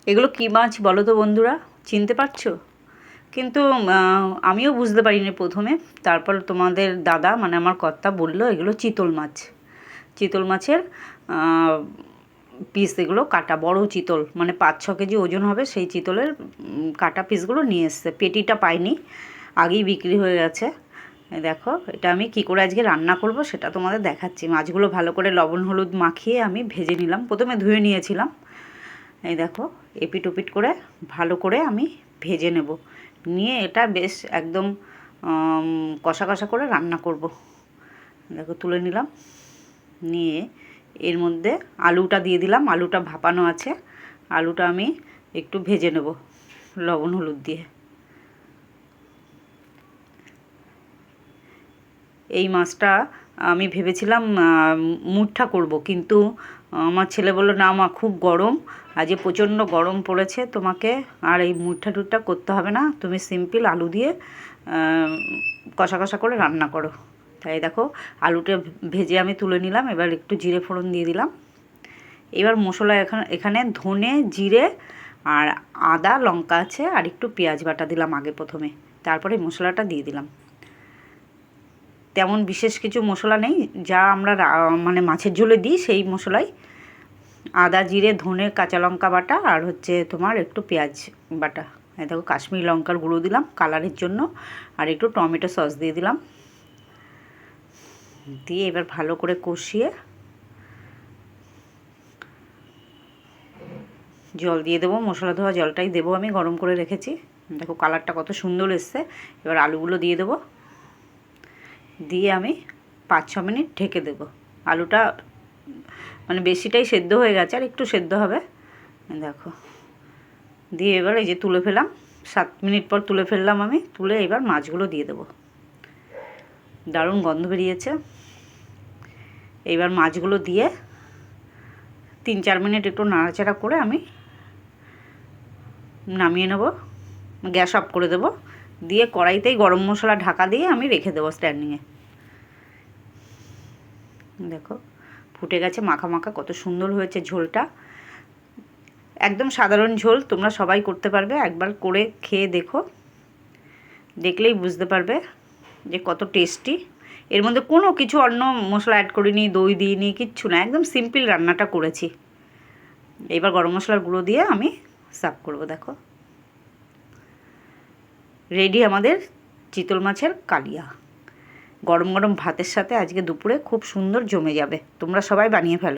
এগুলো কী মাছ বলো তো বন্ধুরা, চিনতে পারছো? কিন্তু আমিও বুঝতে পারিনি প্রথমে। তারপর তোমাদের দাদা মানে আমার কর্তা বলল এগুলো চিতল মাছ। চিতল মাছের পিস, এগুলো কাটা বড় চিতল, মানে 5-6 কেজি ওজন হবে সেই চিতলের কাটা পিসগুলো নিয়ে এসছে। পেটিটা পাইনি, আগেই বিক্রি হয়ে গেছে। দেখো এটা আমি কি করে আজকে রান্না করব সেটা তোমাদের দেখাচ্ছি। মাছগুলো ভালো করে লবণ হলুদ মাখিয়ে আমি ভেজে নিলাম, প্রথমে ধুয়ে নিয়েছিলাম। এই দেখো এপিট ওপিট করে ভালো করে আমি ভেজে নেব, নিয়ে এটা বেশ একদম কষা কষা করে রান্না করব। দেখো তুলে নিলাম, নিয়ে এর মধ্যে আলুটা দিয়ে দিলাম। আলুটা ভাপানো আছে, আলুটা আমি একটু ভেজে নেব লবণ হলুদ দিয়ে। এই মাছটা আমি ভেবেছিলাম মুঠা করব, কিন্তু আমার ছেলে বলল না মা খুব গরম, আজ প্রচণ্ড গরম পড়েছে, তোমাকে আর এই মুঠা টুঠা করতে হবে না, তুমি সিম্পল আলু দিয়ে কষা কষা করে রান্না করো। তাই দেখো আলুটা ভেজে আমি তুলে নিলাম। এবার একটু জিরে ফোড়ন দিয়ে দিলাম। এবার মশলা এখানে ধনে জিরে আর আদা লঙ্কা আছে, আর একটু পেঁয়াজ বাটা দিলাম আগে প্রথমে, তারপরে মশলাটা দিয়ে দিলাম। তেমন বিশেষ কিছু মশলা নেই, যা আমরা মানে মাছের ঝোলে দিই সেই মশলাই, আদা জিরে ধনে কাঁচা লঙ্কা বাটা আর হচ্ছে তোমার একটু পেঁয়াজ বাটা। দেখো কাশ্মীরি লঙ্কার গুঁড়ো দিলাম কালারের জন্য, আর একটু টমেটো সস দিয়ে দিলাম। দিয়ে এবার ভালো করে কষিয়ে জল দিয়ে দেবো, মশলা ধোয়া জলটাই দেবো, আমি গরম করে রেখেছি। দেখো কালারটা কত সুন্দর এসছে। এবার আলুগুলো দিয়ে দেবো, দিয়ে আমি 5-6 মিনিট ঢেকে দেবো। আলুটা মানে বেশিটাই সেদ্ধ হয়ে গেছে, আর একটু সেদ্ধ হবে। দেখো দিয়ে এবার এই যে তুলে ফেলাম, 7 মিনিট পর তুলে ফেললাম আমি। তুলে এবার মাছগুলো দিয়ে দেবো, দারুণ গন্ধ বেরিয়েছে। এইবার মাছগুলো দিয়ে 3-4 মিনিট একটু নাড়াচাড়া করে আমি নামিয়ে নেব, গ্যাস অফ করে দেবো। দিয়ে কড়াইতেই গরম মশলা ঢাকা দিয়ে আমি রেখে দেবো স্ট্যান্ডিংয়ে। দেখো ফুটে গেছে, মাখা মাখা কত সুন্দর হয়েছে ঝোলটা। একদম সাধারণ ঝোল, তোমরা সবাই করতে পারবে, একবার করে খেয়ে দেখো, দেখলেই বুঝতে পারবে যে কত টেস্টি। এর মধ্যে কোনো কিছু অন্য মশলা অ্যাড করিনি, দই দিইনি, কিচ্ছু না, একদম সিম্পল রান্নাটা করেছি। এবার গরম মশলার গুঁড়ো দিয়ে আমি সার্ভ করব। দেখো রেডি আমাদের চিতল মাছের কালিয়া। গরম গরম ভাতের সাথে আজকে দুপুরে খুব সুন্দর জমে যাবে, তোমরা সবাই বানিয়ে ফেলো।